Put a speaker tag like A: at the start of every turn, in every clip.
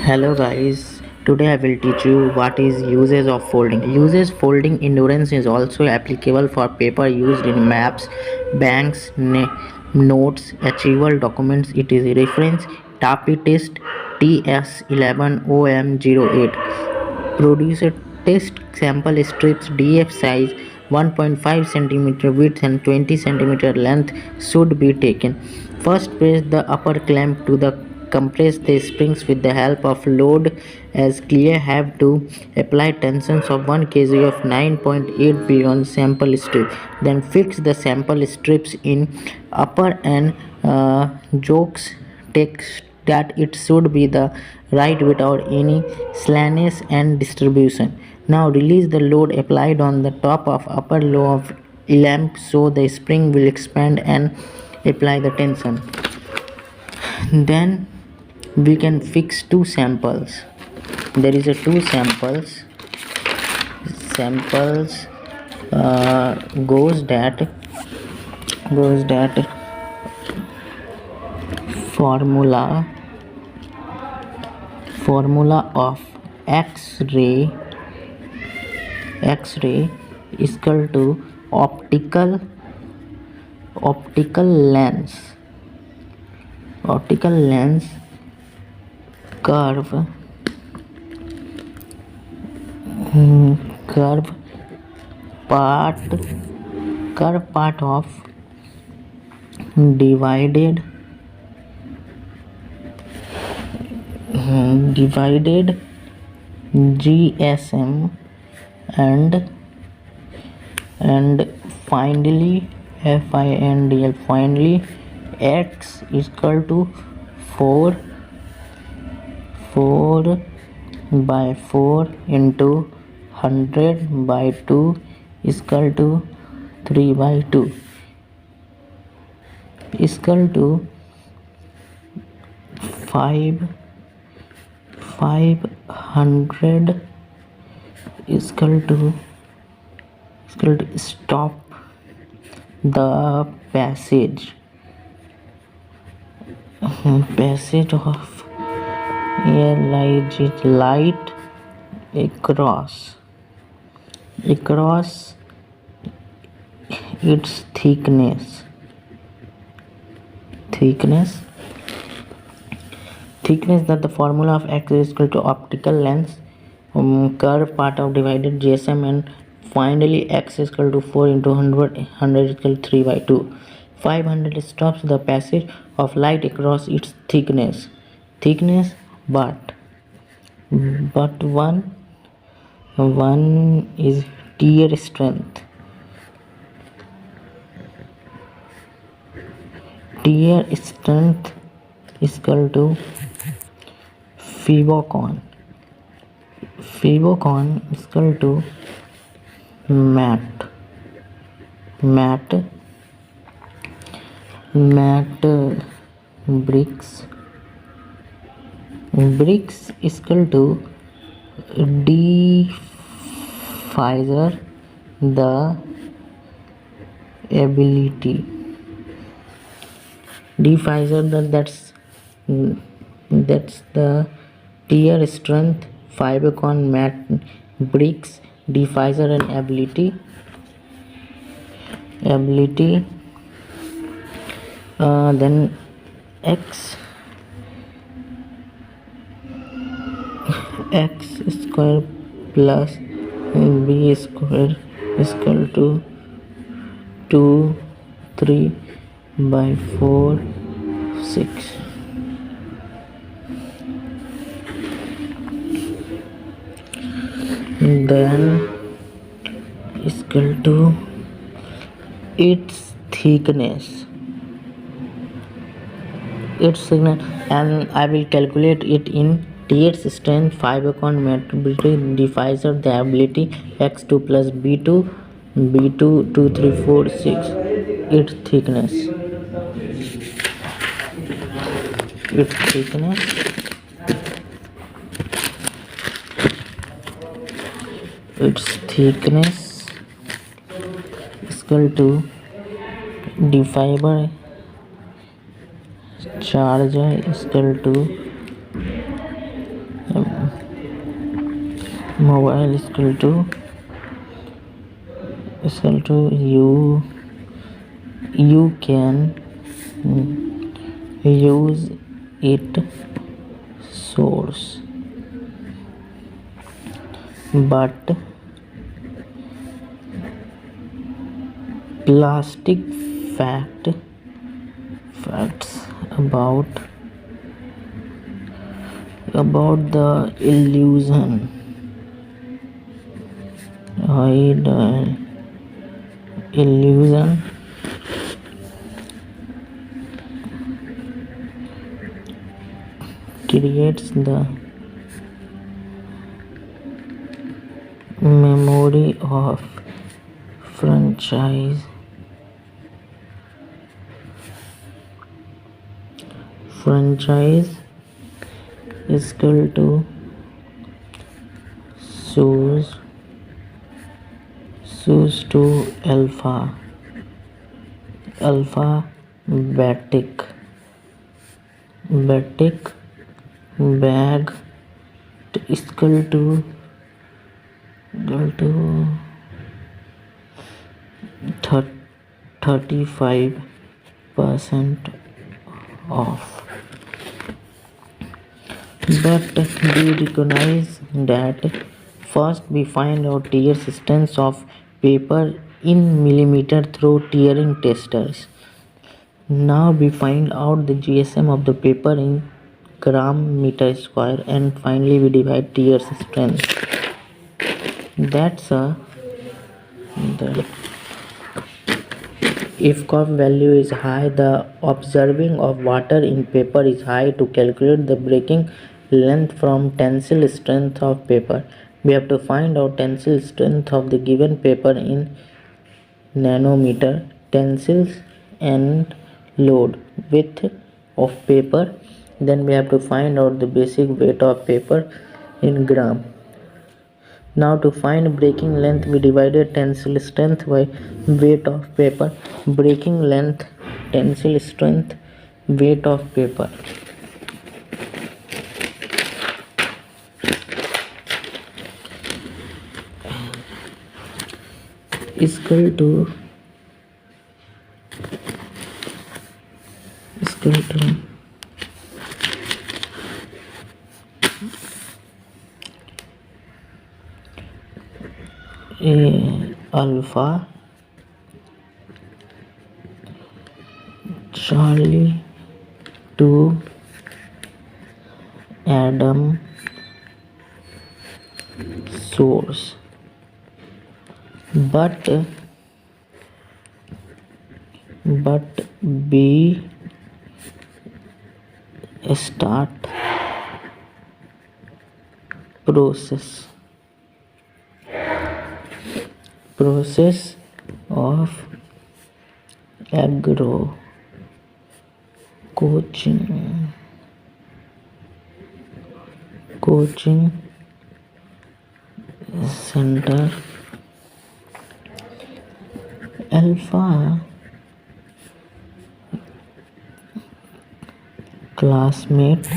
A: Hello guys, today I will teach you what is uses of folding. Uses folding endurance is also applicable for paper used in maps, banks, notes, archival documents. It is reference TAPI test TS11OM08. Produce a test sample strips DF size 1.5 cm width and 20 cm length should be taken. First, press the upper clamp to the compress the springs with the help of load as clear. Have to apply tensions of 1 kg of 9.8 on sample strip. Then fix the sample strips in upper and jokes text that it should be the right without any slackness and distribution. Now release the load applied on the top of upper low of lamp so the spring will expand and apply the tension. Then we can fix two samples. There is a two samples goes that formula of x-ray is equal to optical lens curve part of divided GSM and finally finally x is equal to 4 by 4 into 100 by 2 is equal to 3 by 2 is equal to 500 is equal to stop the passage of light across its thickness that the formula of x is equal to optical lens curve part of divided GSM and finally x is equal to 4 into 100 is equal to 3 by 2. 500 stops the passage of light across its thickness but one is tear strength is equal to Fibocon is equal to matte bricks is equal to diffeser the ability that's the tear strength Fibocon matte bricks diffeser and ability then x square plus b square is equal to 2 3 by 4 6 then is equal to its thickness and I will calculate it in tears strength Fibocon matrix diffeser the ability x2 plus b2 2 3 4 6 its thickness is equal to d fiber charge is equal to mobile equal to you can use it source, but plastic facts about the illusion creates the memory of franchise is equal to source to alphabetic bag is equal to 35% off. But we recognize that first we find out tier systems of paper in millimeter through tiering testers. Now we find out the GSM of the paper in gram meter square, and finally we divide tier strength. That's a the if cup value is high, the observing of water in paper is high. To calculate the breaking length from tensile strength of paper, we have to find out tensile strength of the given paper in nanometer, tensile and load width of paper. Then we have to find out the basic weight of paper in gram. Now to find breaking length, we divided tensile strength by weight of paper. Breaking length, tensile strength, weight of paper is equal to alpha Charlie to Adam source, but B start process of agro coaching center. Alpha classmate,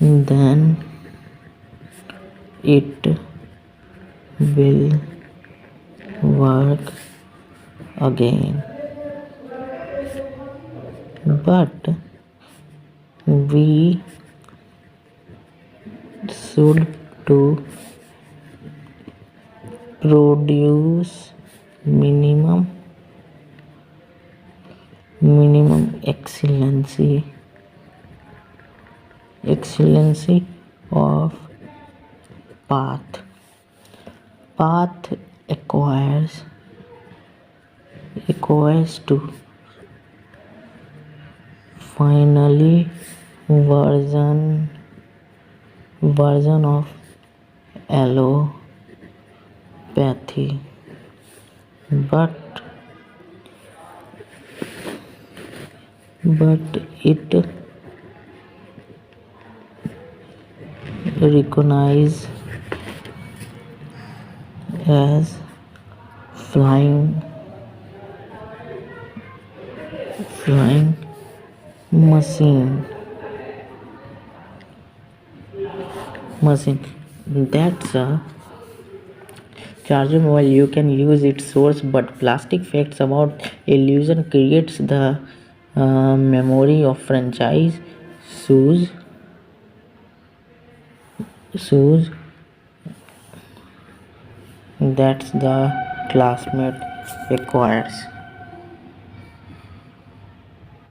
A: then it will work again. But we should to produce minimum excellency of path acquires to finally version of allopathy, but it recognized as flying machine machine that's a charger mobile. You can use its source, but plastic facts about illusion creates the memory of franchise shoes that's the classmate acquires.